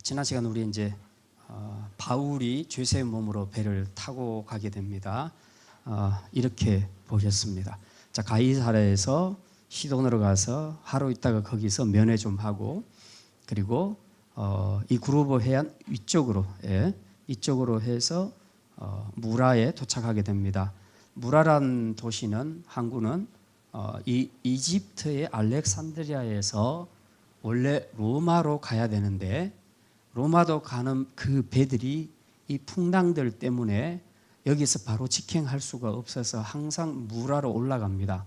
지난 시간 우리 이제 바울이 죄수의 몸으로 배를 타고 가게 됩니다. 이렇게 보셨습니다. 자, 가이사랴에서 시돈으로 가서 하루 있다가 거기서 면회 좀 하고, 그리고 이 구르보 해안 위쪽으로 이쪽으로 해서 무라에 도착하게 됩니다. 무라란 도시는 항구는 이 이집트의 알렉산드리아에서 원래 로마로 가야 되는데, 로마도 가는 그 배들이 이 풍랑들 때문에 여기서 바로 직행할 수가 없어서 항상 무라로 올라갑니다.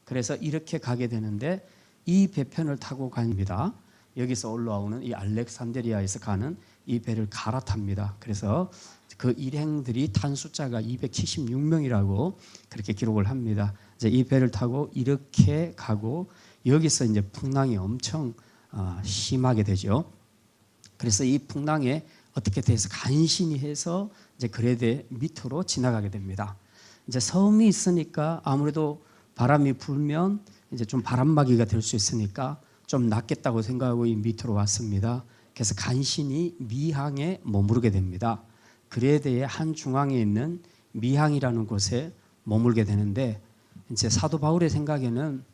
그래서 이렇게 가게 되는데 이 배편을 타고 갑니다. 여기서 올라오는 이 알렉산드리아에서 가는 이 배를 갈아탑니다. 그래서 그 일행들이 탄 숫자가 276명이라고 그렇게 기록을 합니다. 이제 이 배를 타고 이렇게 가고 여기서 이제 풍랑이 엄청 심하게 되죠. 그래서 이 풍랑에 어떻게 돼서 간신히 해서 이제 그레데 밑으로 지나가게 됩니다. 이제 섬이 있으니까 아무래도 바람이 불면 이제 좀 바람막이가 될 수 있으니까 좀 낫겠다고 생각하고 이 밑으로 왔습니다. 그래서 간신히 미항에 머무르게 됩니다. 그레데의 한 중앙에 있는 미항이라는 곳에 머물게 되는데, 이제 사도 바울의 생각에는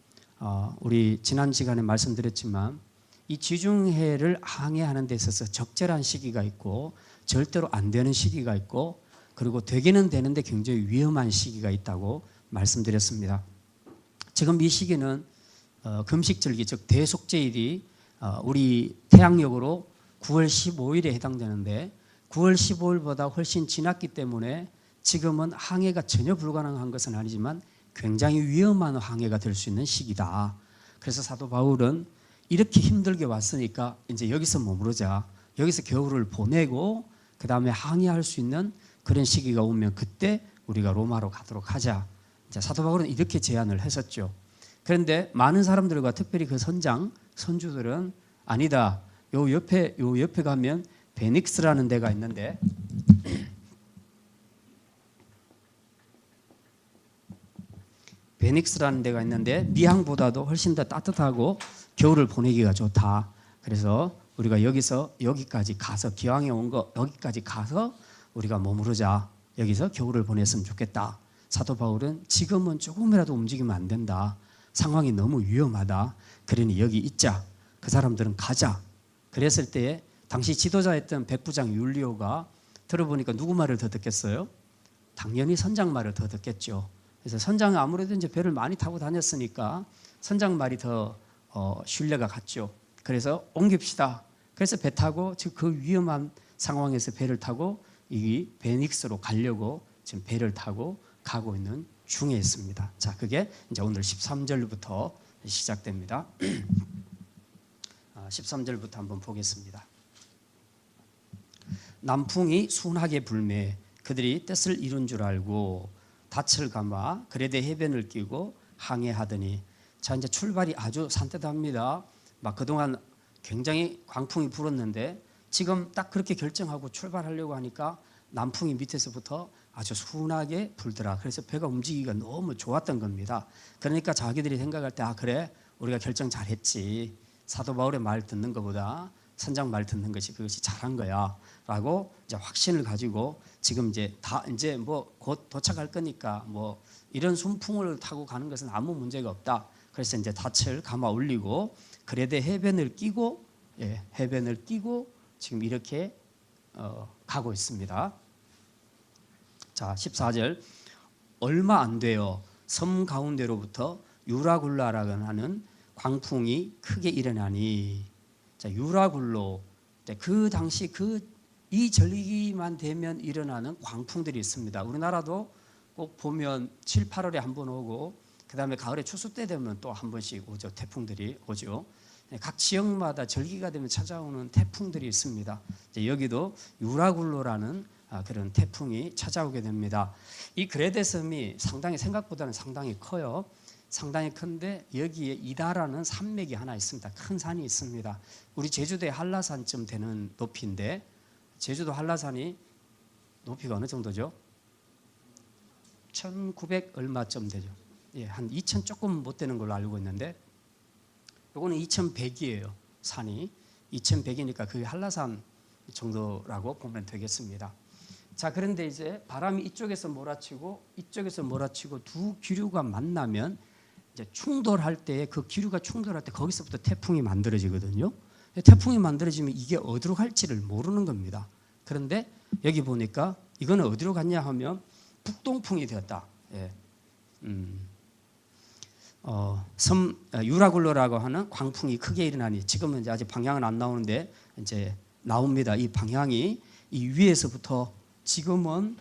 우리 지난 시간에 말씀드렸지만 이 지중해를 항해하는 데 있어서 적절한 시기가 있고 절대로 안 되는 시기가 있고, 그리고 되기는 되는데 굉장히 위험한 시기가 있다고 말씀드렸습니다. 지금 이 시기는 금식절기, 즉 대속제일이 우리 태양력으로 9월 15일에 해당되는데 9월 15일보다 훨씬 지났기 때문에 지금은 항해가 전혀 불가능한 것은 아니지만 굉장히 위험한 항해가 될 수 있는 시기다. 그래서 사도 바울은 이렇게 힘들게 왔으니까 이제 여기서 머무르자, 여기서 겨울을 보내고 그 다음에 항해할 수 있는 그런 시기가 오면 그때 우리가 로마로 가도록 하자. 이제 사도 바울은 이렇게 제안을 했었죠. 그런데 많은 사람들과 특별히 그 선주들은 아니다, 요 옆에 가면 베닉스라는 데가 있는데 미항보다도 훨씬 더 따뜻하고 겨울을 보내기가 좋다. 그래서 우리가 여기까지 가서, 기왕에 온 거 여기까지 가서 우리가 머무르자. 여기서 겨울을 보냈으면 좋겠다. 사도 바울은 지금은 조금이라도 움직이면 안 된다. 상황이 너무 위험하다. 그러니 여기 있자. 그 사람들은 가자. 그랬을 때에 당시 지도자였던 백부장 율리오가 들어보니까 누구 말을 더 듣겠어요? 당연히 선장 말을 더 듣겠죠. 그래서 선장은 아무래도 이제 배를 많이 타고 다녔으니까 선장 말이 더 신뢰가 갔죠. 그래서 옮깁시다. 그래서 배 타고 지금 그 위험한 상황에서 배를 타고 이 베닉스로 가려고 지금 배를 타고 가고 있는 중에 있습니다. 자, 그게 이제 오늘 13절부터 시작됩니다. 13절부터 한번 보겠습니다. 남풍이 순하게 불매 그들이 뜻을 이룬 줄 알고 닻을 감아 그레데 해변을 끼고 항해하더니, 자, 이제 출발이 아주 산뜻합니다. 막 그동안 굉장히 광풍이 불었는데 지금 딱 그렇게 결정하고 출발하려고 하니까 남풍이 밑에서부터 아주 순하게 불더라. 그래서 배가 움직이기가 너무 좋았던 겁니다. 그러니까 자기들이 생각할 때 그래, 우리가 결정 잘했지. 사도 바울의 말 듣는 것보다 선장 말 듣는 것이 그것이 잘한 거야 라고 이제 확신을 가지고 지금 이제 뭐 곧 도착할 거니까 뭐 이런 순풍을 타고 가는 것은 아무 문제가 없다. 그래서 이제 닻을 감아 올리고 그레데 해변을 끼고 해변을 끼고 지금 이렇게 가고 있습니다. 자, 14절. 얼마 안 돼요. 섬 가운데로부터 유라굴라라고 하는 광풍이 크게 일어나니. 자, 유라굴로, 그 당시 이 절기만 되면 일어나는 광풍들이 있습니다. 우리나라도 꼭 보면 7, 8월에 한 번 오고 그 다음에 가을에 추수 때 되면 또 한 번씩 오죠. 태풍들이 오죠. 각 지역마다 절기가 되면 찾아오는 태풍들이 있습니다. 여기도 유라굴로라는 그런 태풍이 찾아오게 됩니다. 이 그레데 섬이 생각보다는 상당히 커요. 상당히 큰데 여기에 이다라는 산맥이 하나 있습니다. 큰 산이 있습니다. 우리 제주도의 한라산쯤 되는 높이인데, 제주도 한라산이 높이가 어느 정도죠? 1900 얼마쯤 되죠. 한 2000 조금 못 되는 걸로 알고 있는데, 요거는 2100이에요. 산이 2100이니까 그게 한라산 정도라고 보면 되겠습니다. 자, 그런데 이제 바람이 이쪽에서 몰아치고 이쪽에서 몰아치고 두 기류가 만나면 이제 충돌할 때, 그 기류가 충돌할 때 거기서부터 태풍이 만들어지거든요. 태풍이 만들어지면 이게 어디로 갈지를 모르는 겁니다. 그런데 여기 보니까 이거는 어디로 갔냐 하면 북동풍이 되었다. 예. 유라굴로라고 하는 광풍이 크게 일어나니, 지금은 이제 아직 방향은 안 나오는데 이제 나옵니다. 이 방향이 이 위에서부터 지금은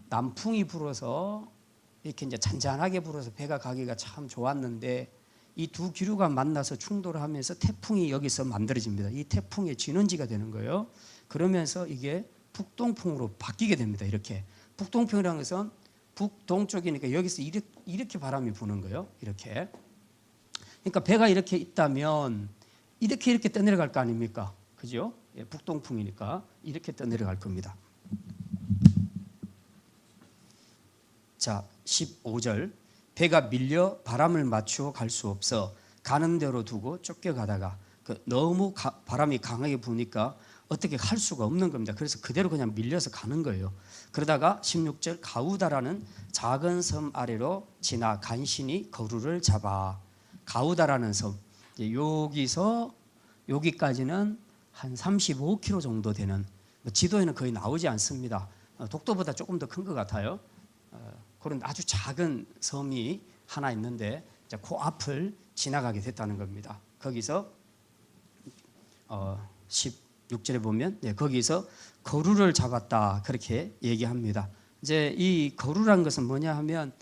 남풍이 불어서 이렇게 이제 잔잔하게 불어서 배가 가기가 참 좋았는데, 이 두 기류가 만나서 충돌하면서 태풍이 여기서 만들어집니다. 이 태풍의 진원지가 되는 거예요. 그러면서 이게 북동풍으로 바뀌게 됩니다. 이렇게 북동풍이라는 것은 북동쪽이니까 여기서 이렇게 바람이 부는 거예요. 이렇게. 그러니까 배가 이렇게 있다면 이렇게 떠내려갈 거 아닙니까? 그죠? 예, 북동풍이니까 이렇게 떠내려갈 겁니다. 자, 15절. 배가 밀려 바람을 맞추어 갈 수 없어 가는 대로 두고 쫓겨가다가 너무 바람이 강하게 부니까 어떻게 할 수가 없는 겁니다. 그래서 그대로 그냥 밀려서 가는 거예요. 그러다가 16절, 가우다라는 작은 섬 아래로 지나 간신히 거루를 잡아. 가우다라는 섬, 여기서 여기까지는 한 35km 정도 되는, 지도에는 거의 나오지 않습니다. 독도보다 조금 더 큰 것 같아요. 그런 아주 작은 섬이 하나 있는데 그 앞을 지나가게 됐다는 겁니다. 거기서 16절에 보면 거기서 거루를 잡았다, 그렇게 얘기합니다. 이제 이 거루라는 것은 뭐냐 하면,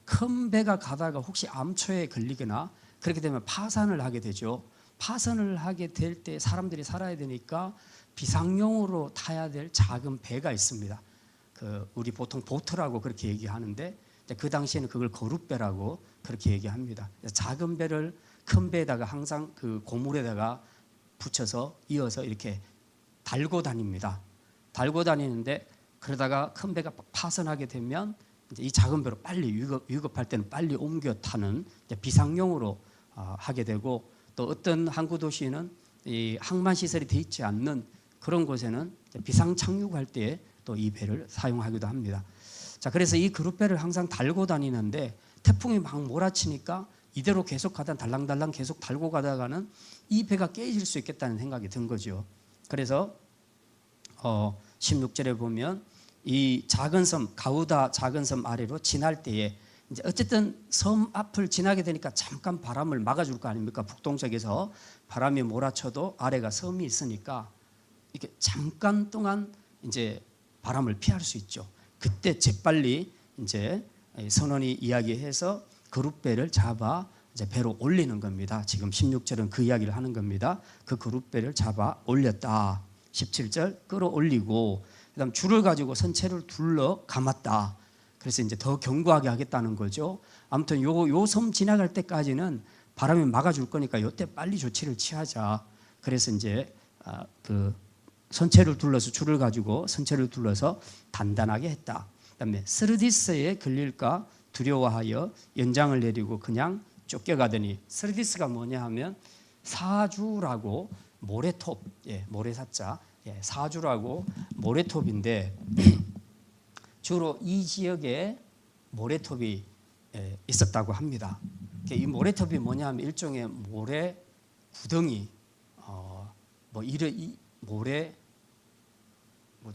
큰 배가 가다가 혹시 암초에 걸리거나 그렇게 되면 파산을 하게 되죠. 파산을 하게 될 때 사람들이 살아야 되니까 비상용으로 타야 될 작은 배가 있습니다. 우리 보통 보트라고 그렇게 얘기하는데, 그 당시에는 그걸 거룻배라고 그렇게 얘기합니다. 작은 배를 큰 배에다가 항상 그 고물에다가 붙여서 이어서 이렇게 달고 다닙니다. 달고 다니는데, 그러다가 큰 배가 파손하게 되면 이제 이 작은 배로 빨리 위급할 때는 빨리 옮겨 타는 비상용으로 하게 되고, 또 어떤 항구 도시는 이 항만 시설이 돼 있지 않는 그런 곳에는 비상 착륙할 때 또 이 배를 사용하기도 합니다. 자, 그래서 이 그룹배를 항상 달고 다니는데, 태풍이 막 몰아치니까 이대로 계속 가다 달랑달랑 계속 달고 가다가는 이 배가 깨질 수 있겠다는 생각이 든 거죠. 그래서 16절에 보면 이 작은 섬, 가우다 작은 섬 아래로 지날 때에, 이제 어쨌든 섬 앞을 지나게 되니까 잠깐 바람을 막아줄 거 아닙니까? 북동쪽에서 바람이 몰아쳐도 아래가 섬이 있으니까 이렇게 잠깐 동안 이제 바람을 피할 수 있죠. 그때 재빨리 이제 선원이 이야기해서 그룹배를 잡아 이제 배로 올리는 겁니다. 지금 16절은 그 이야기를 하는 겁니다. 그 그룹배를 잡아 올렸다. 17절, 끌어올리고 그다음 줄을 가지고 선체를 둘러 감았다. 그래서 이제 더 견고하게 하겠다는 거죠. 아무튼 요 섬 지나갈 때까지는 바람이 막아줄 거니까 요때 빨리 조치를 취하자. 그래서 이제 그 선체를 둘러서, 줄을 가지고 선체를 둘러서 단단하게 했다. 그다음에 스르디스에 걸릴까 두려워하여 연장을 내리고 그냥 쫓겨가더니, 스르디스가 뭐냐 하면 사주라고 모래톱, 모래사자, 사주라고 모래톱인데 주로 이 지역에 모래톱이 있었다고 합니다. 이 모래톱이 뭐냐 하면 일종의 모래 구덩이, 모래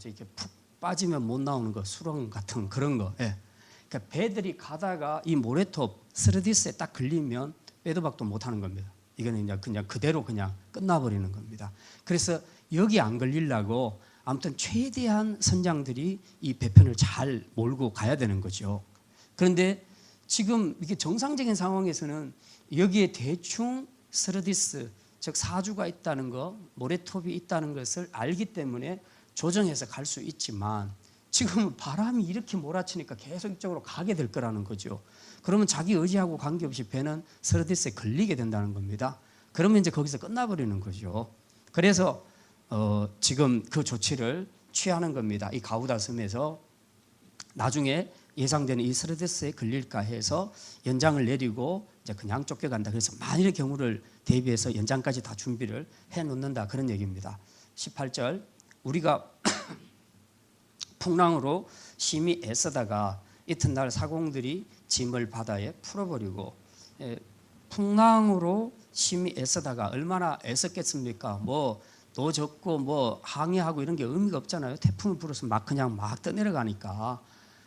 이렇게 푹 빠지면 못 나오는 거, 수렁 같은 그런 거. 그러니까 배들이 가다가 이 모래톱 스르디스에 딱 걸리면 빼도 박도 못 하는 겁니다. 이거는 그냥 그대로 그냥 끝나버리는 겁니다. 그래서 여기 안 걸리려고 아무튼 최대한 선장들이 이 배편을 잘 몰고 가야 되는 거죠. 그런데 지금 이게 정상적인 상황에서는 여기에 대충 스르디스, 즉 사주가 있다는 거, 모래톱이 있다는 것을 알기 때문에 조정해서 갈 수 있지만, 지금 바람이 이렇게 몰아치니까 계속 이쪽으로 가게 될 거라는 거죠. 그러면 자기 의지하고 관계없이 배는 스르디스에 걸리게 된다는 겁니다. 그러면 이제 거기서 끝나버리는 거죠. 그래서 지금 그 조치를 취하는 겁니다. 이 가우다 섬에서 나중에 예상되는 이 스레데스에 걸릴까 해서 연장을 내리고 이제 그냥 쫓겨간다. 그래서 만일의 경우를 대비해서 연장까지 다 준비를 해놓는다, 그런 얘기입니다. 18절, 우리가 풍랑으로 심히 애쓰다가 이튿날 사공들이 짐을 바다에 풀어버리고, 풍랑으로 심히 애쓰다가 얼마나 애썼겠습니까? 뭐 노젓고 뭐 항해하고 이런 게 의미가 없잖아요. 태풍이 불어서 막 그냥 막 떠내려가니까.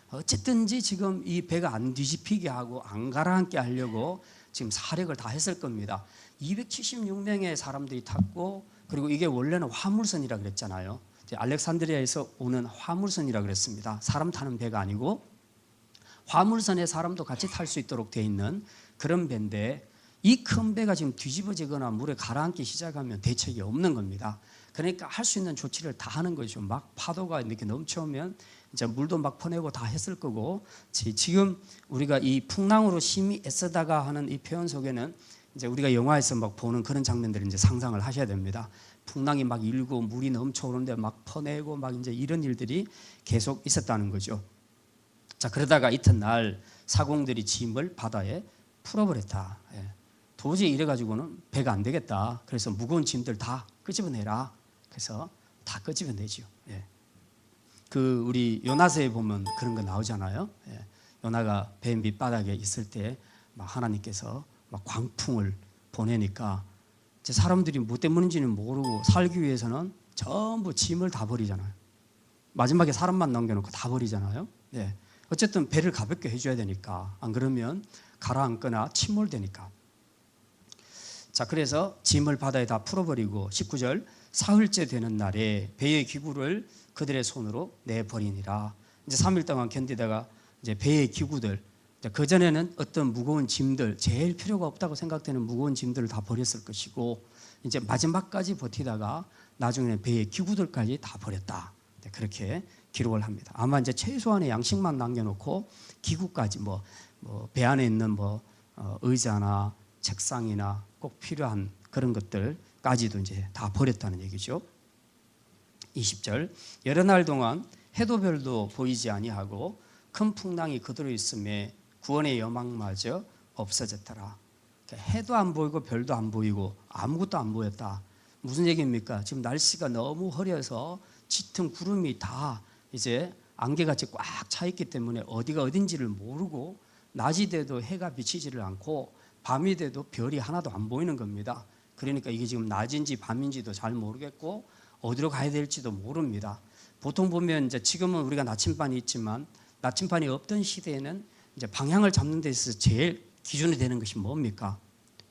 어쨌든지 지금 이 배가 안 뒤집히게 하고 안 가라앉게 하려고 지금 사력을 다 했을 겁니다. 276명의 사람들이 탔고, 그리고 이게 원래는 화물선이라 그랬잖아요. 알렉산드리아에서 오는 화물선이라 그랬습니다. 사람 타는 배가 아니고 화물선에 사람도 같이 탈 수 있도록 되어 있는 그런 배인데, 이 큰 배가 지금 뒤집어지거나 물에 가라앉기 시작하면 대책이 없는 겁니다. 그러니까 할 수 있는 조치를 다 하는 거죠. 막 파도가 이렇게 넘쳐오면 이제 물도 막 퍼내고 다 했을 거고, 지금 우리가 이 풍랑으로 심히 애쓰다가 하는 이 표현 속에는 이제 우리가 영화에서 막 보는 그런 장면들을 이제 상상을 하셔야 됩니다. 풍랑이 막 일고 물이 넘쳐오는데 막 퍼내고 막 이제 이런 일들이 계속 있었다는 거죠. 자, 그러다가 이튿날 사공들이 짐을 바다에 풀어버렸다. 도저히 이래가지고는 배가 안 되겠다. 그래서 무거운 짐들 다 끄집어내라. 그래서 다 끄집어내죠. 그 우리 요나서에 보면 그런 거 나오잖아요. 요나가 배 밑바닥에 있을 때 막 하나님께서 막 광풍을 보내니까 이제 사람들이 뭐 때문인지는 모르고 살기 위해서는 전부 짐을 다 버리잖아요. 마지막에 사람만 남겨놓고 다 버리잖아요. 어쨌든 배를 가볍게 해줘야 되니까, 안 그러면 가라앉거나 침몰되니까. 자, 그래서 짐을 바다에 다 풀어버리고 19절, 사흘째 되는 날에 배의 기구를 그들의 손으로 내버리니라. 이제 3일 동안 견디다가 이제 배의 기구들, 그 전에는 어떤 무거운 짐들, 제일 필요가 없다고 생각되는 무거운 짐들을 다 버렸을 것이고, 이제 마지막까지 버티다가 나중에는 배의 기구들까지 다 버렸다. 그렇게 기록을 합니다. 아마 이제 최소한의 양식만 남겨놓고 기구까지 배 안에 있는 의자나 책상이나 꼭 필요한 그런 것들까지도 이제 다 버렸다는 얘기죠. 20절, 여러 날 동안 해도 별도 보이지 아니하고 큰 풍랑이 그대로 있음에 구원의 여망마저 없어졌더라. 해도 안 보이고 별도 안 보이고 아무것도 안 보였다. 무슨 얘기입니까? 지금 날씨가 너무 흐려서 짙은 구름이 다 이제 안개같이 꽉 차 있기 때문에 어디가 어딘지를 모르고, 낮이 돼도 해가 비치지를 않고 밤이 돼도 별이 하나도 안 보이는 겁니다. 그러니까 이게 지금 낮인지 밤인지도 잘 모르겠고 어디로 가야 될지도 모릅니다. 보통 보면 이제 지금은 우리가 나침반이 있지만 나침반이 없던 시대에는 이제 방향을 잡는 데 있어서 제일 기준이 되는 것이 뭡니까?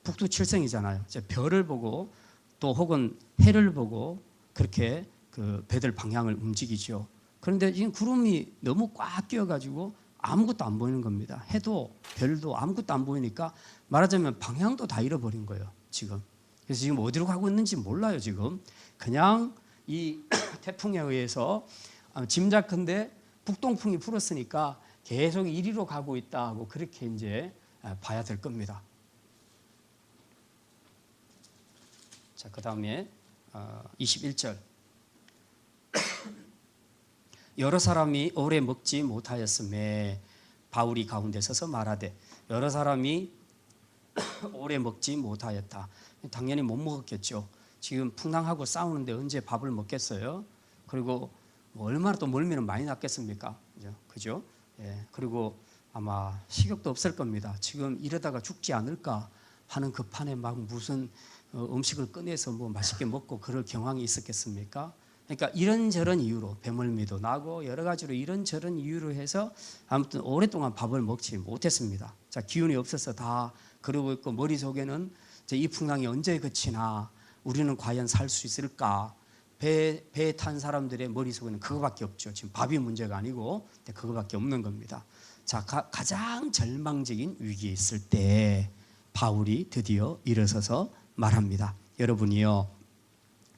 북두칠성이잖아요. 이제 별을 보고 또 혹은 해를 보고 그렇게 그 배들 방향을 움직이죠. 그런데 지금 구름이 너무 꽉 끼어가지고 아무것도 안 보이는 겁니다. 해도 별도 아무것도 안 보이니까 말하자면 방향도 다 잃어버린 거예요, 지금. 그래서 지금 어디로 가고 있는지 몰라요, 지금. 그냥 이 태풍에 의해서 짐작컨대 북동풍이 불었으니까 계속 이리로 가고 있다 하고 그렇게 이제 봐야 될 겁니다. 자, 그 다음에 21절. 여러 사람이 오래 먹지 못하였음에 바울이 가운데 서서 말하되, 여러 사람이 오래 먹지 못하였다. 당연히 못 먹었겠죠. 지금 풍랑하고 싸우는데 언제 밥을 먹겠어요? 그리고 얼마나 또 멀미는 많이 났겠습니까? 그죠? 그리고 아마 식욕도 없을 겁니다. 지금 이러다가 죽지 않을까 하는 그 판에 막 무슨 음식을 꺼내서 맛있게 먹고 그럴 경황이 있었겠습니까? 그러니까 이런저런 이유로 배멀미도 나고 여러 가지로 이런저런 이유로 해서 아무튼 오랫동안 밥을 먹지 못했습니다. 자, 기운이 없어서 다 그러고 있고, 머릿속에는 이 풍랑이 언제 그치나, 우리는 과연 살 수 있을까? 배에 탄 사람들의 머릿속에는 그거밖에 없죠. 지금 밥이 문제가 아니고 그거밖에 없는 겁니다. 자, 가장 절망적인 위기에 있을 때 바울이 드디어 일어서서 말합니다. 여러분이요,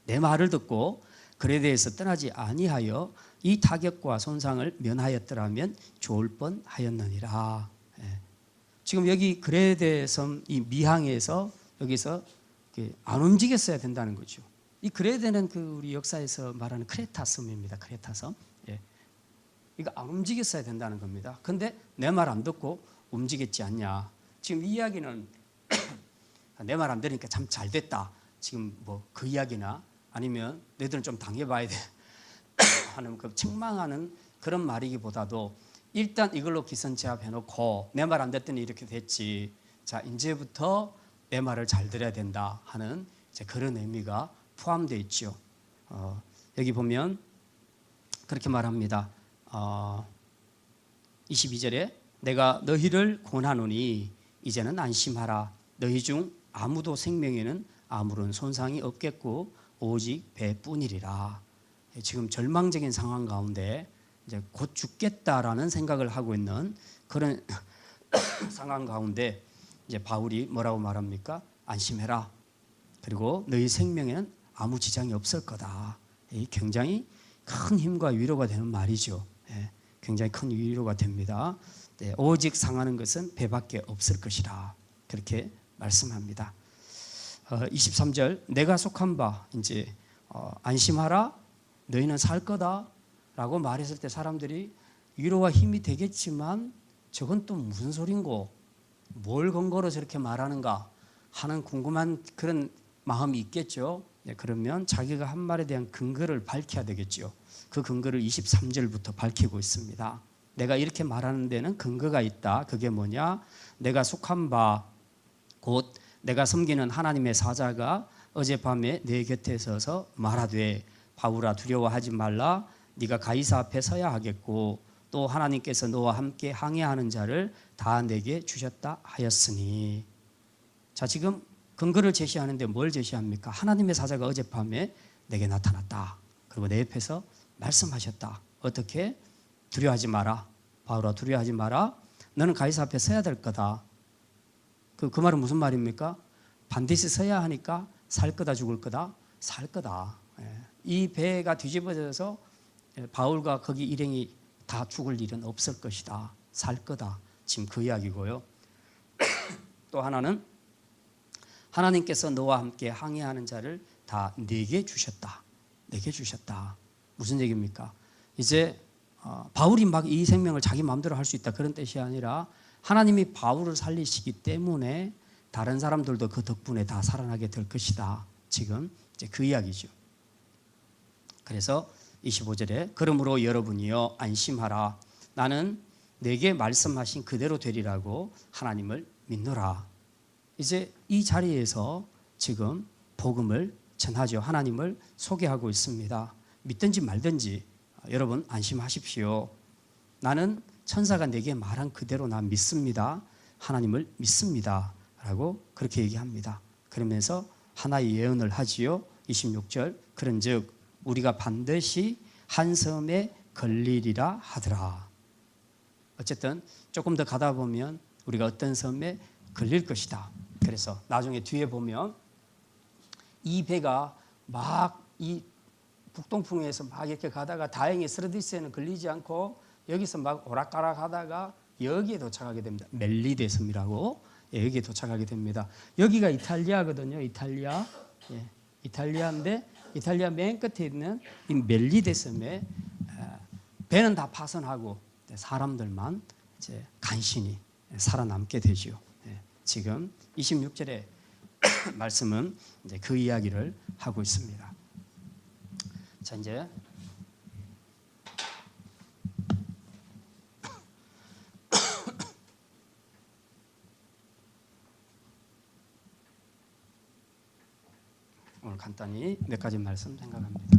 내 말을 듣고 그레데에서 떠나지 아니하여 이 타격과 손상을 면하였더라면 좋을 뻔하였느니라. 지금 여기 그레데 섬 이 미항에서 여기서 안 움직였어야 된다는 거죠. 이 그레데는 그 우리 역사에서 말하는 크레타 섬입니다. 크레타 섬. 이거 안 움직였어야 된다는 겁니다. 근데 내 말 안 듣고 움직였지 않냐. 지금 이 이야기는 내 말 안 들으니까 참 잘 됐다. 지금 뭐 그 이야기나 아니면 너희들은 좀 당해봐야 돼 하는 그 책망하는 그런 말이기보다도 일단 이걸로 기선제압해놓고 내 말 안 듣더니 이렇게 됐지. 자, 이제부터 내 말을 잘 들어야 된다 하는 이제 그런 의미가 포함되어 있죠. 여기 보면 그렇게 말합니다. 22절에 내가 너희를 권하노니 이제는 안심하라. 너희 중 아무도 생명에는 아무런 손상이 없겠고 오직 배뿐이리라. 지금 절망적인 상황 가운데 이제 곧 죽겠다라는 생각을 하고 있는 그런 상황 가운데 이제 바울이 뭐라고 말합니까? 안심해라. 그리고 너희 생명에는 아무 지장이 없을 거다. 굉장히 큰 힘과 위로가 되는 말이죠. 굉장히 큰 위로가 됩니다. 오직 상하는 것은 배밖에 없을 것이라. 그렇게 말씀합니다. 23절 내가 속한 바 이제 안심하라. 너희는 살 거다라고 말했을 때 사람들이 위로와 힘이 되겠지만 저건 또 무슨 소린고 뭘 근거로 저렇게 말하는가 하는 궁금한 그런 마음이 있겠죠. 그러면 자기가 한 말에 대한 근거를 밝혀야 되겠죠. 그 근거를 23절부터 밝히고 있습니다. 내가 이렇게 말하는 데는 근거가 있다. 그게 뭐냐? 내가 속한 바 곧 내가 섬기는 하나님의 사자가 어젯밤에 내 곁에 서서 말하되 바울아 두려워하지 말라. 네가 가이사 앞에 서야 하겠고 또 하나님께서 너와 함께 항해하는 자를 다 내게 주셨다 하였으니. 자, 지금 근거를 제시하는데 뭘 제시합니까? 하나님의 사자가 어젯밤에 내게 나타났다. 그리고 내 옆에서 말씀하셨다. 어떻게? 두려워하지 마라. 바울아 두려워하지 마라. 너는 가이사 앞에 서야 될 거다. 그 말은 무슨 말입니까? 반드시 서야 하니까 살 거다 죽을 거다? 살 거다. 이 배가 뒤집어져서 바울과 거기 일행이 다 죽을 일은 없을 것이다. 살 거다. 지금 그 이야기고요. 또 하나는 하나님께서 너와 함께 항해하는 자를 다 내게 주셨다. 내게 주셨다. 무슨 얘기입니까? 이제 바울이 막 이 생명을 자기 마음대로 할 수 있다 그런 뜻이 아니라 하나님이 바울을 살리시기 때문에 다른 사람들도 그 덕분에 다 살아나게 될 것이다. 지금 이제 그 이야기죠. 그래서 25절에 그러므로 여러분이여 안심하라. 나는 내게 말씀하신 그대로 되리라고 하나님을 믿노라. 이제 이 자리에서 지금 복음을 전하죠. 하나님을 소개하고 있습니다. 믿든지 말든지 여러분 안심하십시오. 나는 천사가 내게 말한 그대로 나 믿습니다. 하나님을 믿습니다. 라고 그렇게 얘기합니다. 그러면서 하나의 예언을 하지요. 26절 그런즉 우리가 반드시 한 섬에 걸리리라 하더라. 어쨌든 조금 더 가다 보면 우리가 어떤 섬에 걸릴 것이다. 그래서 나중에 뒤에 보면 이 배가 막 이 북동풍에서 막 이렇게 가다가 다행히 스르디스에는 걸리지 않고 여기서 막 오락가락 하다가 여기에 도착하게 됩니다. 멜리데 섬이라고 여기에 도착하게 됩니다. 여기가 이탈리아거든요. 이탈리아. 이탈리아인데 이탈리아 맨 끝에 있는 이 멜리데 섬에 배는 다 파손하고 사람들만 이제 간신히 살아남게 되죠. 지금 26절의 말씀은 이제 그 이야기를 하고 있습니다. 자, 이제 오늘 간단히 몇 가지 말씀 생각합니다.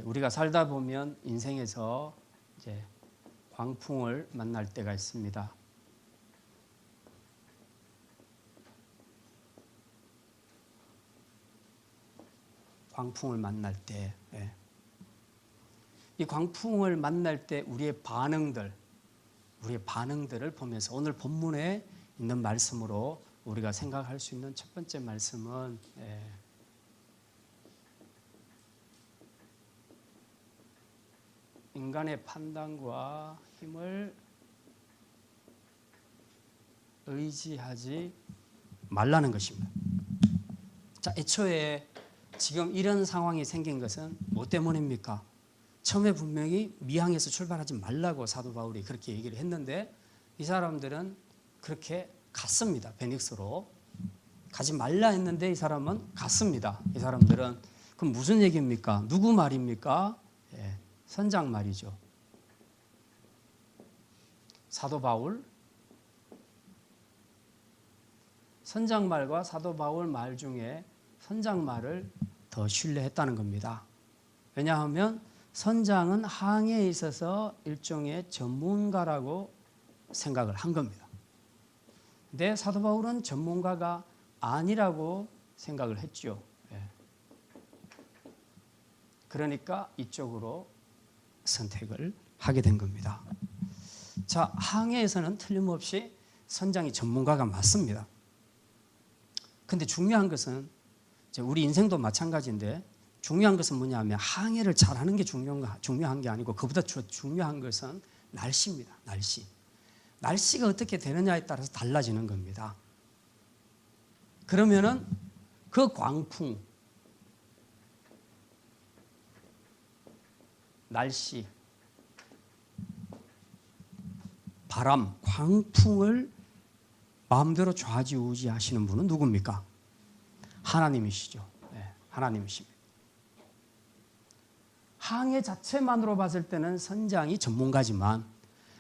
우리가 살다 보면 인생에서 이제 광풍을 만날 때가 있습니다. 광풍을 만날 때, 이 광풍을 만날 때 우리의 반응들을 보면서 오늘 본문에 있는 말씀으로 우리가 생각할 수 있는 첫 번째 말씀은 인간의 판단과 힘을 의지하지 말라는 것입니다. 자, 애초에 지금 이런 상황이 생긴 것은 뭐 때문입니까? 처음에 분명히 미항에서 출발하지 말라고 사도 바울이 그렇게 얘기를 했는데 이 사람들은 그렇게 갔습니다. 베닉스로. 가지 말라 했는데 이 사람은 갔습니다. 이 사람들은. 그럼 무슨 얘기입니까? 누구 말입니까? 예, 선장 말이죠. 사도 바울. 선장 말과 사도 바울 말 중에 선장 말을 더 신뢰했다는 겁니다. 왜냐하면 선장은 항해에 있어서 일종의 전문가라고 생각을 한 겁니다. 근데 사도 바울은 전문가가 아니라고 생각을 했죠. 그러니까 이쪽으로 선택을 하게 된 겁니다. 자, 항해에서는 틀림없이 선장이 전문가가 맞습니다. 근데 중요한 것은 우리 인생도 마찬가지인데 중요한 것은 뭐냐면 항해를 잘하는 게 중요한 게 아니고 그보다 중요한 것은 날씨입니다. 날씨. 날씨가 어떻게 되느냐에 따라서 달라지는 겁니다. 그러면은 그 광풍, 날씨, 바람, 광풍을 마음대로 좌지우지하시는 분은 누굽니까? 하나님이시죠. 네, 하나님이십니다. 항해 자체만으로 봤을 때는 선장이 전문가지만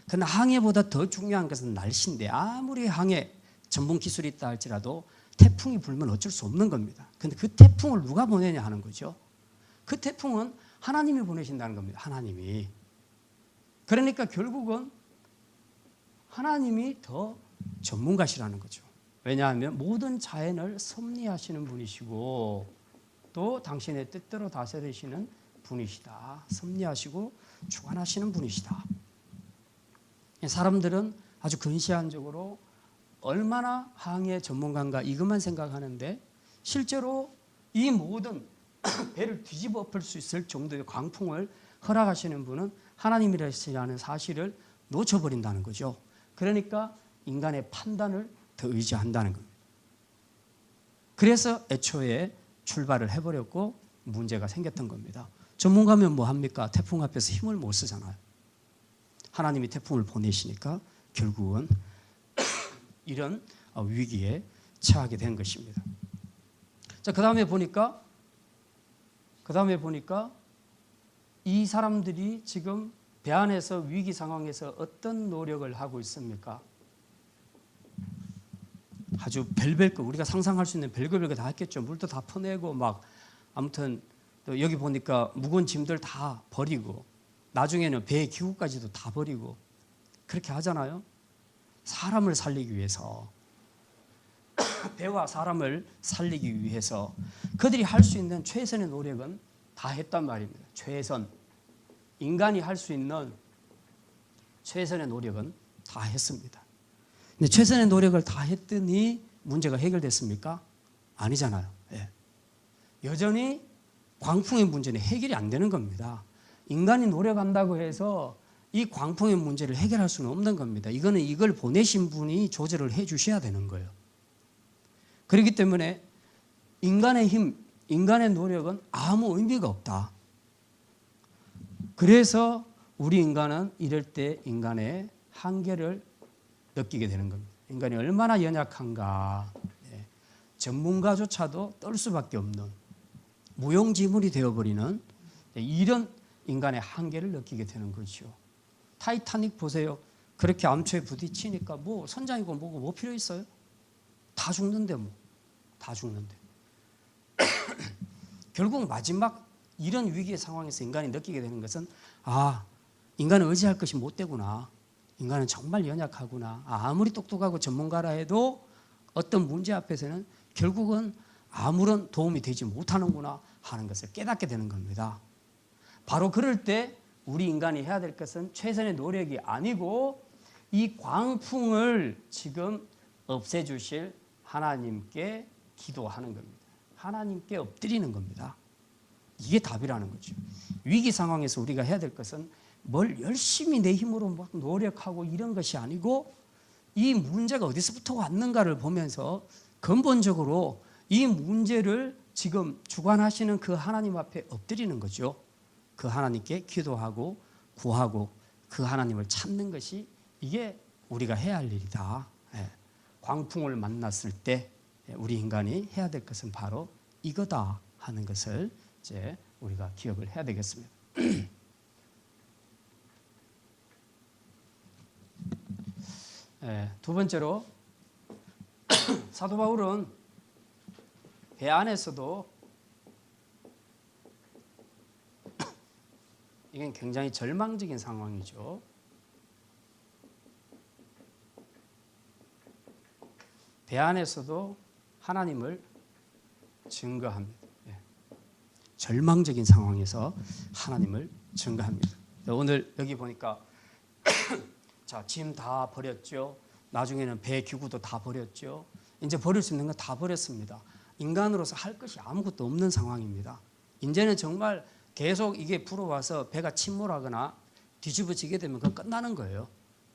그러나 항해보다 더 중요한 것은 날씨인데 아무리 항해 전문 기술이 있다 할지라도 태풍이 불면 어쩔 수 없는 겁니다. 그런데 그 태풍을 누가 보내냐 하는 거죠. 그 태풍은 하나님이 보내신다는 겁니다. 하나님이. 그러니까 결국은 하나님이 더 전문가시라는 거죠. 왜냐하면 모든 자연을 섭리하시는 분이시고 또 당신의 뜻대로 다스리시는 분이시다. 섭리하시고 주관하시는 분이시다. 사람들은 아주 근시안적으로 얼마나 항해 전문가인가 이것만 생각하는데 실제로 이 모든 배를 뒤집어 엎을 수 있을 정도의 광풍을 허락하시는 분은 하나님이라는 사실을 놓쳐버린다는 거죠. 그러니까 인간의 판단을 더 의지한다는 겁니다. 그래서 애초에 출발을 해버렸고 문제가 생겼던 겁니다. 전문가면 뭐 합니까? 태풍 앞에서 힘을 못 쓰잖아요. 하나님이 태풍을 보내시니까 결국은 이런 위기에 처하게 된 것입니다. 자, 그 다음에 보니까 이 사람들이 지금 배 안에서 위기 상황에서 어떤 노력을 하고 있습니까? 아주 별별 거 우리가 상상할 수 있는 별거 다 했겠죠. 물도 다 퍼내고 막 아무튼 또 여기 보니까 무거운 짐들 다 버리고 나중에는 배의 기구까지도 다 버리고 그렇게 하잖아요. 사람을 살리기 위해서 배와 사람을 살리기 위해서 그들이 할 수 있는 최선의 노력은 다 했단 말입니다. 최선. 인간이 할 수 있는 최선의 노력은 다 했습니다. 근데 최선의 노력을 다 했더니 문제가 해결됐습니까? 아니잖아요. 예. 여전히 광풍의 문제는 해결이 안 되는 겁니다. 인간이 노력한다고 해서 이 광풍의 문제를 해결할 수는 없는 겁니다. 이거는 이걸 보내신 분이 조절을 해 주셔야 되는 거예요. 그렇기 때문에 인간의 힘, 인간의 노력은 아무 의미가 없다. 그래서 우리 인간은 이럴 때 인간의 한계를 느끼게 되는 겁니다. 인간이 얼마나 연약한가. 전문가조차도 떨 수밖에 없는 무용지물이 되어버리는 이런 인간의 한계를 느끼게 되는 거죠. 타이타닉 보세요. 그렇게 암초에 부딪히니까 뭐 선장이고 뭐고 뭐 필요 있어요? 다 죽는데 뭐. 다 죽는데. 결국 마지막 이런 위기의 상황에서 인간이 느끼게 되는 것은 인간은 의지할 것이 못 되구나. 인간은 정말 연약하구나. 아무리 똑똑하고 전문가라 해도 어떤 문제 앞에서는 결국은 아무런 도움이 되지 못하는구나 하는 것을 깨닫게 되는 겁니다. 바로 그럴 때 우리 인간이 해야 될 것은 최선의 노력이 아니고 이 광풍을 지금 없애주실 하나님께 기도하는 겁니다. 하나님께 엎드리는 겁니다. 이게 답이라는 거죠. 위기 상황에서 우리가 해야 될 것은 뭘 열심히 내 힘으로 막 노력하고 이런 것이 아니고 이 문제가 어디서부터 왔는가를 보면서 근본적으로 이 문제를 지금 주관하시는 그 하나님 앞에 엎드리는 거죠. 그 하나님께 기도하고 구하고 그 하나님을 찾는 것이 이게 우리가 해야 할 일이다. 광풍을 만났을 때 우리 인간이 해야 될 것은 바로 이거다 하는 것을 이제 우리가 기억을 해야 되겠습니다. 두 번째로 사도 바울은 배 안에서도 이건 굉장히 절망적인 상황이죠. 배 안에서도 하나님을 증거합니다. 절망적인 상황에서 하나님을 증거합니다. 오늘 여기 보니까 자, 짐 다 버렸죠. 나중에는 배 기구도 다 버렸죠. 이제 버릴 수 있는 건 다 버렸습니다. 인간으로서 할 것이 아무것도 없는 상황입니다. 이제는 정말 계속 이게 불어와서 배가 침몰하거나 뒤집어지게 되면 그건 끝나는 거예요.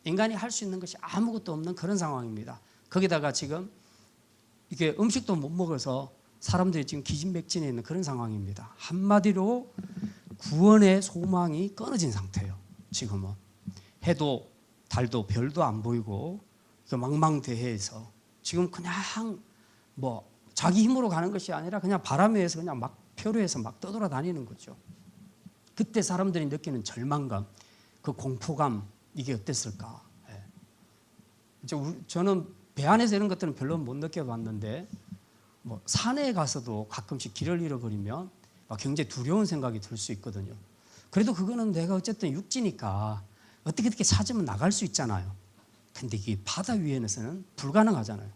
인간이 할 수 있는 것이 아무것도 없는 그런 상황입니다. 거기다가 지금 이게 음식도 못 먹어서 사람들이 지금 기진맥진해 있는 그런 상황입니다. 한마디로 구원의 소망이 끊어진 상태예요. 지금은 해도 달도 별도 안 보이고 망망대해에서 지금 그냥 뭐 자기 힘으로 가는 것이 아니라 그냥 바람에 의해서 그냥 막 표류해서 막 떠돌아다니는 거죠. 그때 사람들이 느끼는 절망감, 그 공포감 이게 어땠을까? 이제 저는 배 안에서 이런 것들은 별로 못 느껴봤는데 뭐 산에 가서도 가끔씩 길을 잃어버리면 막 굉장히 두려운 생각이 들 수 있거든요. 그래도 그거는 내가 어쨌든 육지니까 어떻게 찾으면 나갈 수 있잖아요. 근데 이게 바다 위에서는 불가능하잖아요.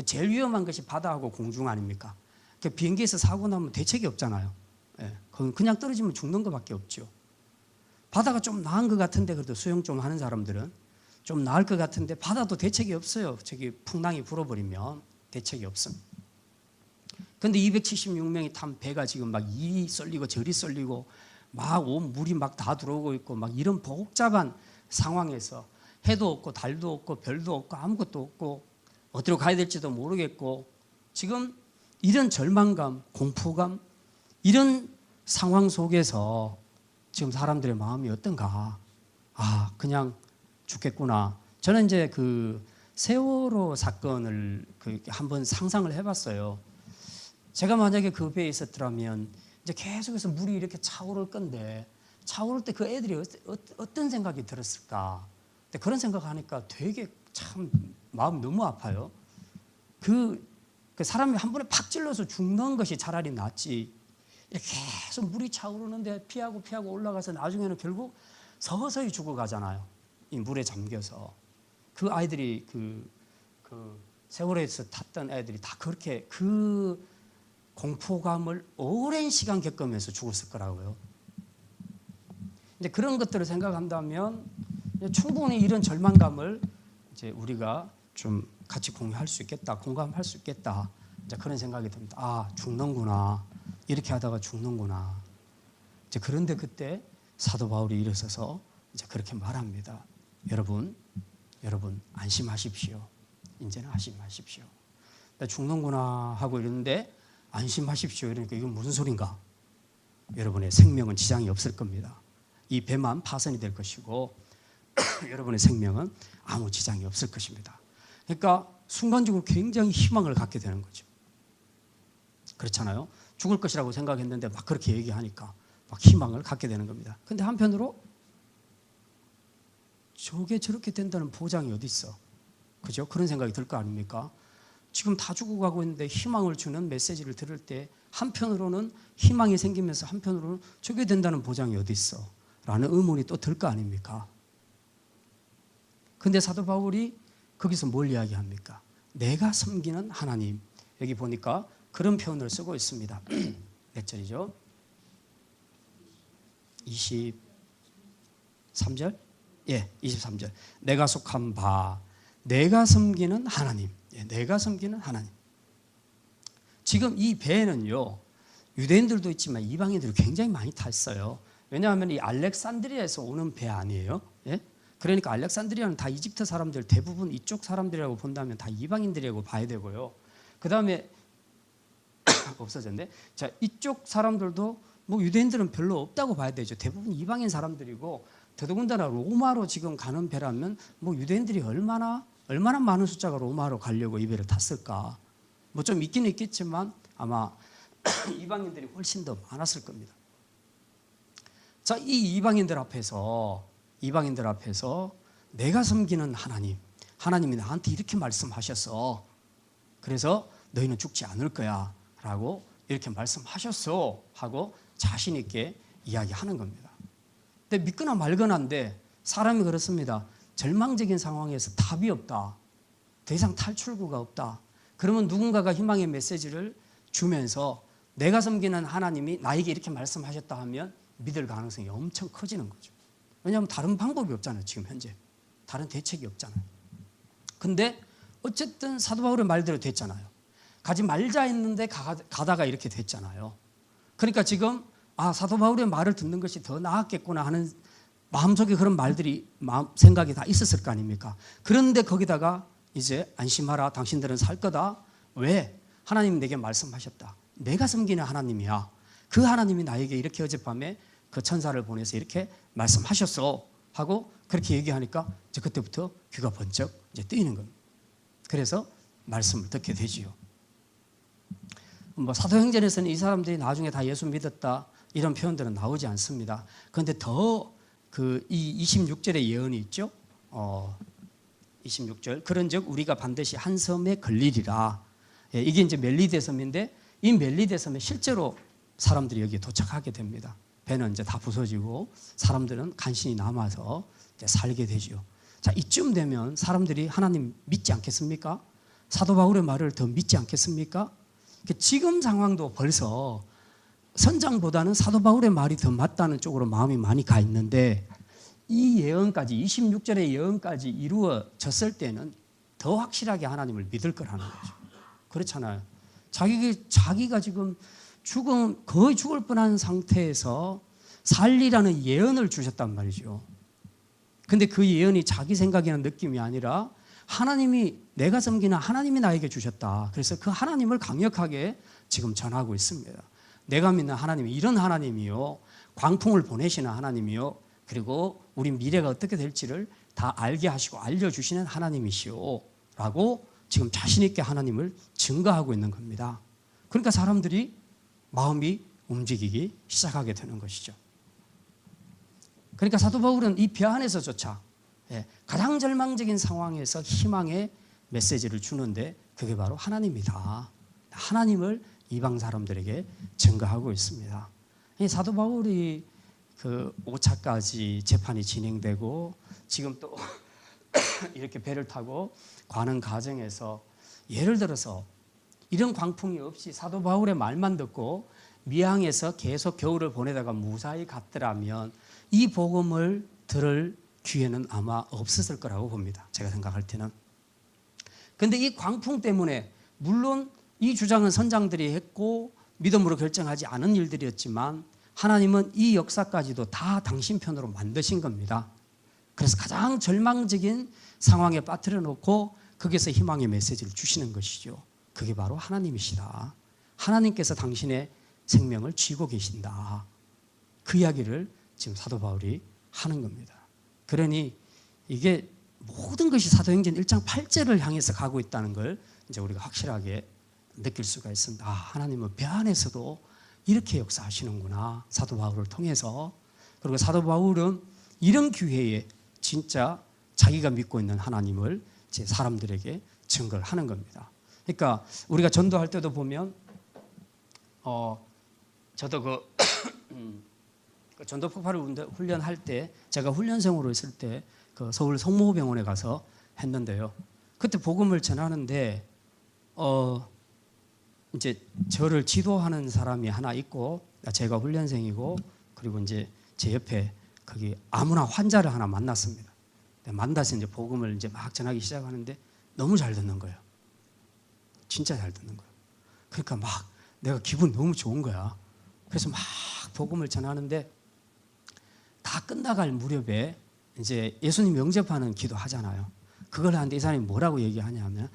제일 위험한 것이 바다하고 공중 아닙니까? 비행기에서 사고 나면 대책이 없잖아요. 그냥 떨어지면 죽는 것밖에 없죠. 바다가 좀 나은 것 같은데 그래도 수영 좀 하는 사람들은 좀 나을 것 같은데 바다도 대책이 없어요. 저기 풍랑이 불어버리면 대책이 없습니다. 근데 276명이 탄 배가 지금 막 이리 쏠리고 저리 쏠리고 막 온 물이 막 다 들어오고 있고 막 이런 복잡한 상황에서 해도 없고 달도 없고 별도 없고 아무것도 없고 어디로 가야 될지도 모르겠고 지금 이런 절망감, 공포감 이런 상황 속에서 지금 사람들의 마음이 어떤가? 아, 그냥 죽겠구나. 저는 이제 그 세월호 사건을 한번 상상을 해봤어요. 제가 만약에 그 배에 있었더라면 이제 계속해서 물이 이렇게 차오를 건데 차오를 때 그 애들이 어떤 생각이 들었을까? 근데 그런 생각하니까 되게 참 마음 너무 아파요. 그 사람이 한 번에 팍 찔러서 죽는 것이 차라리 낫지. 계속 물이 차오르는데 피하고 올라가서 나중에는 결국 서서히 죽어가잖아요. 이 물에 잠겨서. 그 아이들이 그 세월호에서 탔던 애들이 다 그렇게 그 공포감을 오랜 시간 겪으면서 죽었을 거라고요. 이제 그런 것들을 생각한다면 충분히 이런 절망감을 이제 우리가 좀 같이 공유할 수 있겠다, 공감할 수 있겠다. 이제 그런 생각이 듭니다. 아, 죽는구나. 이렇게 하다가 죽는구나. 이제 그런데 그때 사도 바울이 일어서서 이제 그렇게 말합니다. 여러분 안심하십시오. 이제는 안심하십시오. 나 죽는구나 하고 이러는데 안심하십시오. 이러니까 이건 무슨 소린가? 여러분의 생명은 지장이 없을 겁니다. 이 배만 파손이 될 것이고 여러분의 생명은 아무 지장이 없을 것입니다. 그러니까 순간적으로 굉장히 희망을 갖게 되는 거죠. 그렇잖아요. 죽을 것이라고 생각했는데 막 그렇게 얘기하니까 막 희망을 갖게 되는 겁니다. 근데 한편으로 저게 저렇게 된다는 보장이 어디 있어? 그죠? 그런 생각이 들 거 아닙니까? 지금 다 죽어가고 있는데 희망을 주는 메시지를 들을 때 한편으로는 희망이 생기면서 한편으로는 저게 된다는 보장이 어디 있어? 라는 의문이 또 들 거 아닙니까? 근데 사도 바울이 거기서 뭘 이야기합니까? 내가 섬기는 하나님. 여기 보니까 그런 표현을 쓰고 있습니다. 몇 절이죠? 23절? 예, 23절. 내가 속한 바, 내가 섬기는 하나님. 예, 내가 섬기는 하나님. 지금 이 배에는요, 유대인들도 있지만 이방인들이 굉장히 많이 탔어요. 왜냐하면 이 알렉산드리아에서 오는 배 아니에요? 예? 그러니까 알렉산드리아는 다 이집트 사람들, 대부분 이쪽 사람들이라고 본다면 다 이방인들이라고 봐야 되고요. 그 다음에 없어졌네. 자, 이쪽 사람들도 뭐 유대인들은 별로 없다고 봐야 되죠. 대부분 이방인 사람들이고 더더군다나 로마로 지금 가는 배라면 뭐 유대인들이 얼마나 많은 숫자가 로마로 가려고 이 배를 탔을까. 뭐 좀 있기는 있겠지만 아마 이방인들이 훨씬 더 많았을 겁니다. 자, 이 이방인들 앞에서 내가 섬기는 하나님이 나한테 이렇게 말씀하셨어. 그래서 너희는 죽지 않을 거야 라고 이렇게 말씀하셨어 하고 자신 있게 이야기하는 겁니다. 근데 믿거나 말거나인데 사람이 그렇습니다. 절망적인 상황에서 답이 없다. 더 이상 탈출구가 없다. 그러면 누군가가 희망의 메시지를 주면서 내가 섬기는 하나님이 나에게 이렇게 말씀하셨다 하면 믿을 가능성이 엄청 커지는 거죠. 왜냐하면 다른 방법이 없잖아요. 지금 현재 다른 대책이 없잖아요. 근데 어쨌든 사도 바울의 말대로 됐잖아요. 가지 말자 했는데 가다가 이렇게 됐잖아요. 그러니까 지금 사도 바울의 말을 듣는 것이 더 나았겠구나 하는 마음속에 그런 말들이 생각이 다 있었을 거 아닙니까? 그런데 거기다가 이제 안심하라, 당신들은 살 거다. 왜? 하나님 내게 말씀하셨다. 내가 섬기는 하나님이야. 그 하나님이 나에게 이렇게 어젯밤에 그 천사를 보내서 이렇게 말씀하셨어 하고 그렇게 얘기하니까 이제 그때부터 귀가 번쩍 이제 뜨이는 겁니다. 그래서 말씀을 듣게 되지요. 뭐 사도행전에서는 이 사람들이 나중에 다 예수 믿었다 이런 표현들은 나오지 않습니다. 그런데 더 이 26절의 예언이 있죠. 26절 그런즉 우리가 반드시 한 섬에 걸리리라. 이게 이제 멜리데 섬인데 이 멜리데 섬에 실제로 사람들이 여기에 도착하게 됩니다. 배는 이제 다 부서지고 사람들은 간신히 남아서 이제 살게 되죠. 자, 이쯤 되면 사람들이 하나님 믿지 않겠습니까? 사도 바울의 말을 더 믿지 않겠습니까? 지금 상황도 벌써 선장보다는 사도 바울의 말이 더 맞다는 쪽으로 마음이 많이 가 있는데 이 예언까지 26절의 예언까지 이루어졌을 때는 더 확실하게 하나님을 믿을 거라는 거죠. 그렇잖아요. 자기가 지금 거의 죽을 뻔한 상태에서 살리라는 예언을 주셨단 말이죠. 근데 그 예언이 자기 생각이나 느낌이 아니라 하나님이 내가 섬기는 하나님이 나에게 주셨다. 그래서 그 하나님을 강력하게 지금 전하고 있습니다. 내가 믿는 하나님이 이런 하나님이요. 광풍을 보내시는 하나님이요. 그리고 우리 미래가 어떻게 될지를 다 알게 하시고 알려주시는 하나님이시오. 라고 지금 자신 있게 하나님을 증거하고 있는 겁니다. 그러니까 사람들이 마음이 움직이기 시작하게 되는 것이죠. 그러니까 사도 바울은 이 배 안에서조차 가장 절망적인 상황에서 희망의 메시지를 주는데 그게 바로 하나님이다. 하나님을 이방 사람들에게 증거하고 있습니다. 이 사도 바울이 그 5차까지 재판이 진행되고 지금 또 이렇게 배를 타고 가는 과정에서 예를 들어서 이런 광풍이 없이 사도 바울의 말만 듣고 미항에서 계속 겨울을 보내다가 무사히 갔더라면 이 복음을 들을 기회는 아마 없었을 거라고 봅니다. 제가 생각할 때는. 그런데 이 광풍 때문에 물론 이 주장은 선장들이 했고 믿음으로 결정하지 않은 일들이었지만 하나님은 이 역사까지도 다 당신 편으로 만드신 겁니다. 그래서 가장 절망적인 상황에 빠뜨려 놓고 거기서 희망의 메시지를 주시는 것이죠. 그게 바로 하나님이시다. 하나님께서 당신의 생명을 쥐고 계신다. 그 이야기를 지금 사도 바울이 하는 겁니다. 그러니 이게 모든 것이 사도행전 1장 8절을 향해서 가고 있다는 걸 이제 우리가 확실하게 느낄 수가 있습니다. 하나님은 배 안에서도 이렇게 역사하시는구나. 사도 바울을 통해서. 그리고 사도 바울은 이런 기회에 진짜 자기가 믿고 있는 하나님을 제 사람들에게 증거를 하는 겁니다. 그러니까 우리가 전도할 때도 보면 저도 그 전도 폭발을 훈련할 때 제가 훈련생으로 있을 때 그 서울 성모병원에 가서 했는데요. 그때 복음을 전하는데 이제 저를 지도하는 사람이 하나 있고 제가 훈련생이고 그리고 이제 제 옆에 거기 아무나 환자를 하나 만났습니다. 만나서 이제 복음을 이제 막 전하기 시작하는데 너무 잘 듣는 거예요. 진짜 잘 듣는 거예요. 그러니까 막 내가 기분 너무 좋은 거야. 그래서 막 복음을 전하는데 다 끝나갈 무렵에 이제 예수님 영접하는 기도 하잖아요. 그걸 하는데 이 사람이 뭐라고 얘기하냐면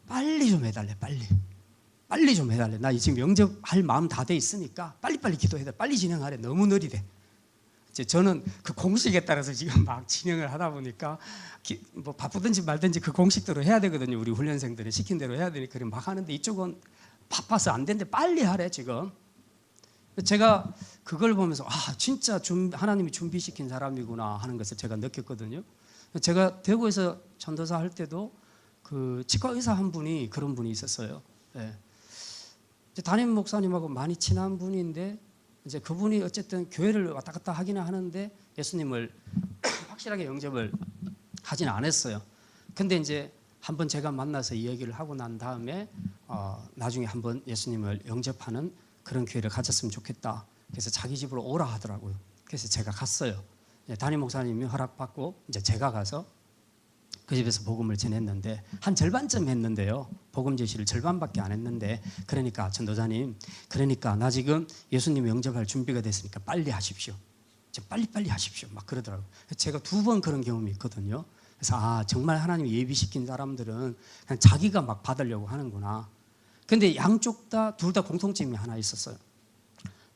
빨리 좀 해달래, 빨리. 빨리 좀 해달래. 나 지금 영접할 마음 다 돼 있으니까 빨리빨리 기도해야 돼. 빨리 진행하래. 너무 느리대. 이제 저는 그 공식에 따라서 지금 막 진행을 하다 보니까 뭐 바쁘든지 말든지 그 공식대로 해야 되거든요. 우리 훈련생들은 시킨 대로 해야 되니까 막 하는데 이쪽은 바빠서 안 되는데 빨리 하래 지금. 제가 그걸 보면서 진짜 하나님이 준비시킨 사람이구나 하는 것을 제가 느꼈거든요. 제가 대구에서 전도사 할 때도 그 치과 의사 한 분이 그런 분이 있었어요. 예. 담임 목사님하고 많이 친한 분인데 이제 그분이 어쨌든 교회를 왔다 갔다 하기는 하는데 예수님을 확실하게 영접을 하진 않았어요. 근데 이제 한번 제가 만나서 이 얘기를 하고 난 다음에 나중에 한번 예수님을 영접하는 그런 기회를 가졌으면 좋겠다. 그래서 자기 집으로 오라 하더라고요. 그래서 제가 갔어요. 담임 목사님이 허락받고 이제 제가 가서 그 집에서 복음을 전했는데 한 절반쯤 했는데요. 복음 제시를 절반밖에 안 했는데 그러니까 전도사님, 그러니까 나 지금 예수님 영접할 준비가 됐으니까 빨리 하십시오. 빨리빨리 하십시오. 막 그러더라고요. 제가 2번 그런 경험이 있거든요. 그래서 정말 하나님이 예비시킨 사람들은 그냥 자기가 막 받으려고 하는구나. 근데 양쪽 둘 다 공통점이 하나 있었어요.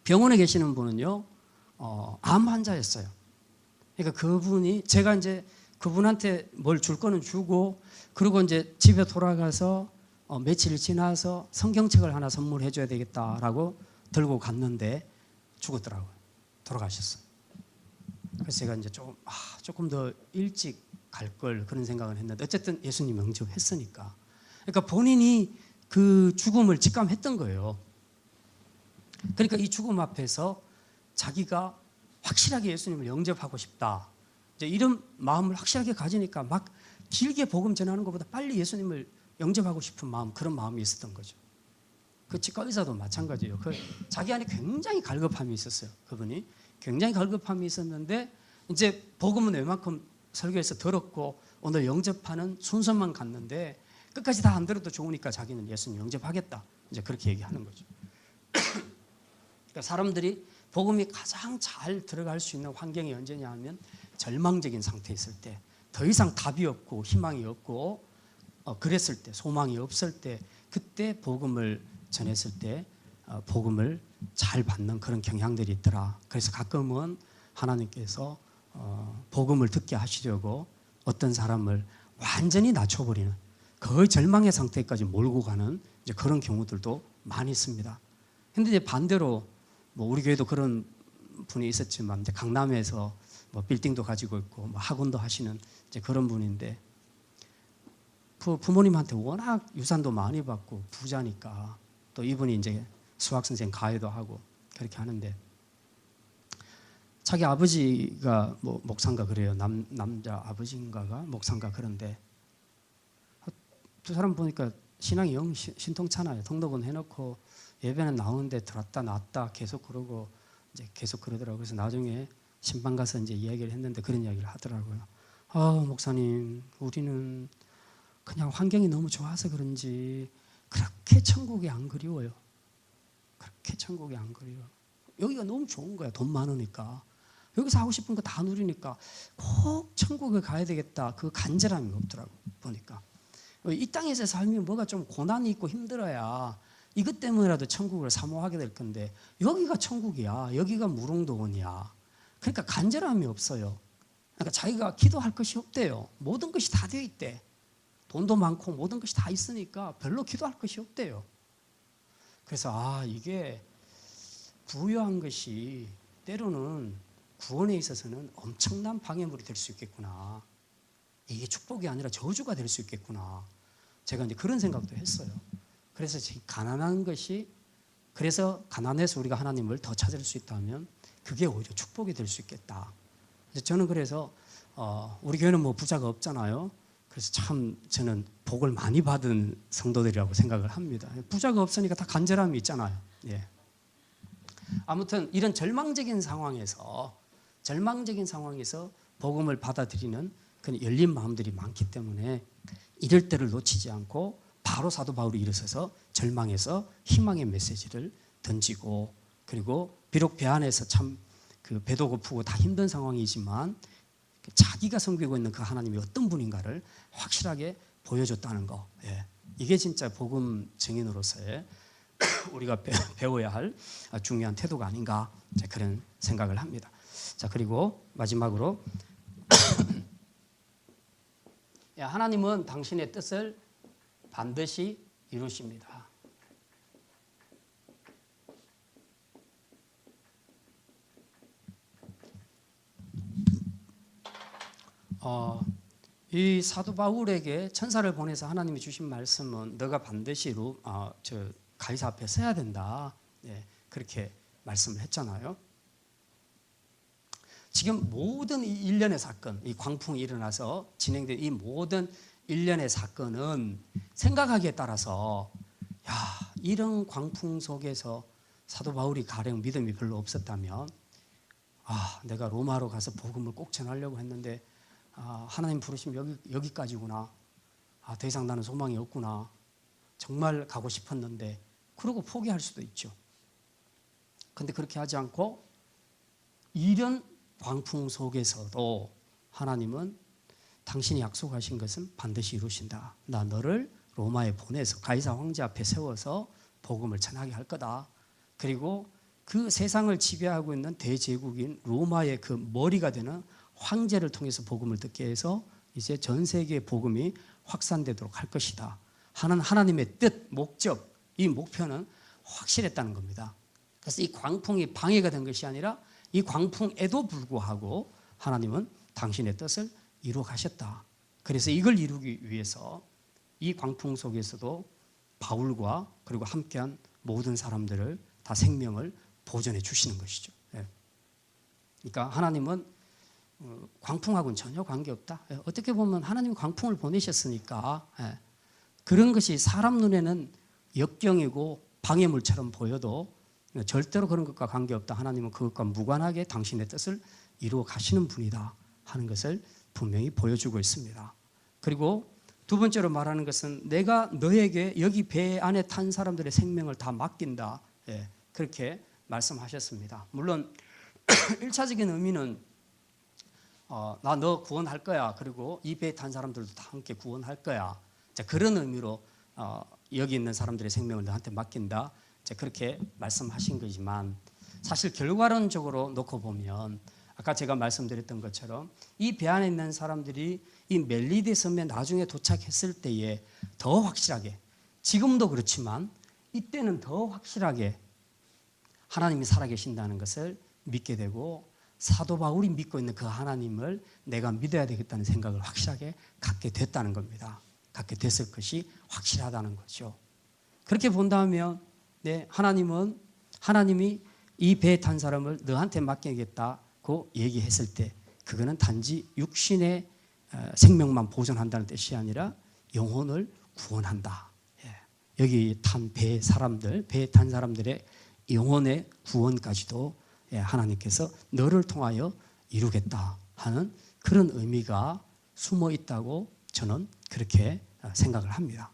병원에 계시는 분은요, 암 환자였어요. 그러니까 그분이 제가 이제 그분한테 뭘 줄 거는 주고 그리고 이제 집에 돌아가서 며칠 지나서 성경책을 하나 선물해 줘야 되겠다라고 들고 갔는데 죽었더라고요. 돌아가셨어요. 그래서 제가 이제 조금 더 일찍 갈 걸 그런 생각을 했는데 어쨌든 예수님 영접했으니까. 그러니까 본인이 그 죽음을 직감했던 거예요. 그러니까 이 죽음 앞에서 자기가 확실하게 예수님을 영접하고 싶다. 이제 이런 마음을 확실하게 가지니까 막 길게 복음 전하는 것보다 빨리 예수님을 영접하고 싶은 마음, 그런 마음이 있었던 거죠. 그 치과 의사도 마찬가지예요. 자기 안에 굉장히 갈급함이 있었어요. 그분이 굉장히 갈급함이 있었는데 이제 복음은 웬만큼 설교에서 들었고 오늘 영접하는 순서만 갔는데 끝까지 다 안 들어도 좋으니까 자기는 예수님 영접하겠다. 이제 그렇게 얘기하는 거죠. 그러니까 사람들이 복음이 가장 잘 들어갈 수 있는 환경이 언제냐 하면 절망적인 상태에 있을 때, 더 이상 답이 없고 희망이 없고 그랬을 때, 소망이 없을 때, 그때 복음을 전했을 때 복음을 잘 받는 그런 경향들이 있더라. 그래서 가끔은 하나님께서 복음을 듣게 하시려고 어떤 사람을 완전히 낮춰버리는, 거의 절망의 상태까지 몰고 가는 이제 그런 경우들도 많이 있습니다. 근데 이제 반대로 뭐 우리 교회도 그런 분이 있었지만 이제 강남에서 뭐 빌딩도 가지고 있고 뭐 학원도 하시는 이제 그런 분인데 부모님한테 워낙 유산도 많이 받고 부자니까 또 이분이 이제 수학 선생 가해도 하고 그렇게 하는데 자기 아버지가 뭐 목사인가 그래요. 남자 아버지인가가 목사인가 그런데 두 사람 보니까 신앙이 영 신통찮아요. 등록은 해놓고 예배는 나오는데 들었다 놨다 계속 그러고 이제 계속 그러더라고요. 그래서 나중에 신방 가서 이제 이야기를 했는데 그런 이야기를 하더라고요. 목사님, 우리는 그냥 환경이 너무 좋아서 그런지 그렇게 천국이 안 그리워요. 그렇게 천국이 안 그리워. 여기가 너무 좋은 거야. 돈 많으니까. 여기서 하고 싶은 거 다 누리니까 꼭 천국에 가야 되겠다. 그 간절함이 없더라고 보니까. 이 땅에서 살면 뭐가 좀 고난이 있고 힘들어야 이것 때문에라도 천국을 사모하게 될 건데 여기가 천국이야. 여기가 무릉도원이야. 그러니까 간절함이 없어요. 그러니까 자기가 기도할 것이 없대요. 모든 것이 다 되어 있대. 돈도 많고 모든 것이 다 있으니까 별로 기도할 것이 없대요. 그래서 이게 부유한 것이 때로는 구원에 있어서는 엄청난 방해물이 될 수 있겠구나. 이게 축복이 아니라 저주가 될 수 있겠구나. 제가 이제 그런 생각도 했어요. 그래서 가난한 것이, 그래서 가난해서 우리가 하나님을 더 찾을 수 있다면 그게 오히려 축복이 될 수 있겠다. 저는 그래서 우리 교회는 뭐 부자가 없잖아요. 그래서 참 저는 복을 많이 받은 성도들이라고 생각을 합니다. 부자가 없으니까 다 간절함이 있잖아요. 예. 아무튼 이런 절망적인 상황에서 복음을 받아들이는 그런 열린 마음들이 많기 때문에 이럴 때를 놓치지 않고 바로 사도 바울이 일어서서 절망에서 희망의 메시지를 던지고, 그리고 비록 배 안에서 참 그 배도 고프고 다 힘든 상황이지만 자기가 섬기고 있는 그 하나님이 어떤 분인가를 확실하게 보여줬다는 거. 예. 이게 진짜 복음 증인으로서의 우리가 배워야 할 중요한 태도가 아닌가 그런 생각을 합니다. 자, 그리고 마지막으로 하나님은 당신의 뜻을 반드시 이루십니다. 이 사도 바울에게 천사를 보내서 하나님이 주신 말씀은 너가 반드시 가이사 앞에 서야 된다. 그렇게 말씀을 했잖아요. 지금 모든 이 일련의 사건, 이 광풍이 일어나서 진행된 이 모든 일련의 사건은 생각하기에 따라서 이런 광풍 속에서 사도 바울이 가령 믿음이 별로 없었다면 내가 로마로 가서 복음을 꼭 전하려고 했는데 하나님 부르시면 여기까지구나. 더 이상 나는 소망이 없구나. 정말 가고 싶었는데 그러고 포기할 수도 있죠. 그런데 그렇게 하지 않고 이런 광풍 속에서도 하나님은 당신이 약속하신 것은 반드시 이루신다. 나 너를 로마에 보내서 가이사 황제 앞에 세워서 복음을 전하게 할 거다. 그리고 그 세상을 지배하고 있는 대제국인 로마의 그 머리가 되는 황제를 통해서 복음을 듣게 해서 이제 전 세계의 복음이 확산되도록 할 것이다 하는 하나님의 뜻, 목적, 이 목표는 확실했다는 겁니다. 그래서 이 광풍이 방해가 된 것이 아니라 이 광풍에도 불구하고 하나님은 당신의 뜻을 이루어 가셨다. 그래서 이걸 이루기 위해서 이 광풍 속에서도 바울과 그리고 함께한 모든 사람들을 다 생명을 보존해 주시는 것이죠. 그러니까 하나님은 광풍하고는 전혀 관계없다. 어떻게 보면 하나님 광풍을 보내셨으니까 그런 것이 사람 눈에는 역경이고 방해물처럼 보여도 절대로 그런 것과 관계없다. 하나님은 그것과 무관하게 당신의 뜻을 이루어 가시는 분이다 하는 것을 분명히 보여주고 있습니다. 그리고 두 번째로 말하는 것은 내가 너에게 여기 배 안에 탄 사람들의 생명을 다 맡긴다. 그렇게 말씀하셨습니다. 물론 1차적인 의미는 나 너 구원할 거야. 그리고 이 배에 탄 사람들도 다 함께 구원할 거야. 그런 의미로 여기 있는 사람들의 생명을 너한테 맡긴다. 그렇게 말씀하신 거지만 사실 결과론적으로 놓고 보면 아까 제가 말씀드렸던 것처럼 이 배 안에 있는 사람들이 이 멜리데 섬에 나중에 도착했을 때에 더 확실하게, 지금도 그렇지만 이때는 더 확실하게 하나님이 살아계신다는 것을 믿게 되고 사도 바울이 믿고 있는 그 하나님을 내가 믿어야 되겠다는 생각을 확실하게 갖게 됐다는 겁니다. 갖게 됐을 것이 확실하다는 거죠. 그렇게 본다면 하나님이 이 배에 탄 사람을 너한테 맡기겠다고 얘기했을 때 그거는 단지 육신의 생명만 보존한다는 뜻이 아니라 영혼을 구원한다. 여기 탄 배에 탄 사람들의 영혼의 구원까지도 하나님께서 너를 통하여 이루겠다 하는 그런 의미가 숨어 있다고 저는 그렇게 생각을 합니다.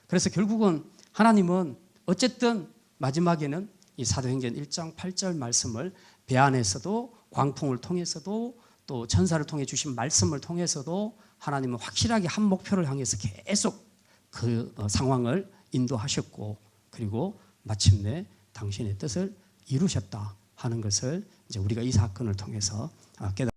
그래서 결국은 하나님은 어쨌든 마지막에는 이 사도행전 1장 8절 말씀을 배 안에서도 광풍을 통해서도 또 천사를 통해 주신 말씀을 통해서도 하나님은 확실하게 한 목표를 향해서 계속 그 상황을 인도하셨고 그리고 마침내 당신의 뜻을 이루셨다 하는 것을 이제 우리가 이 사건을 통해서 깨달았습니다.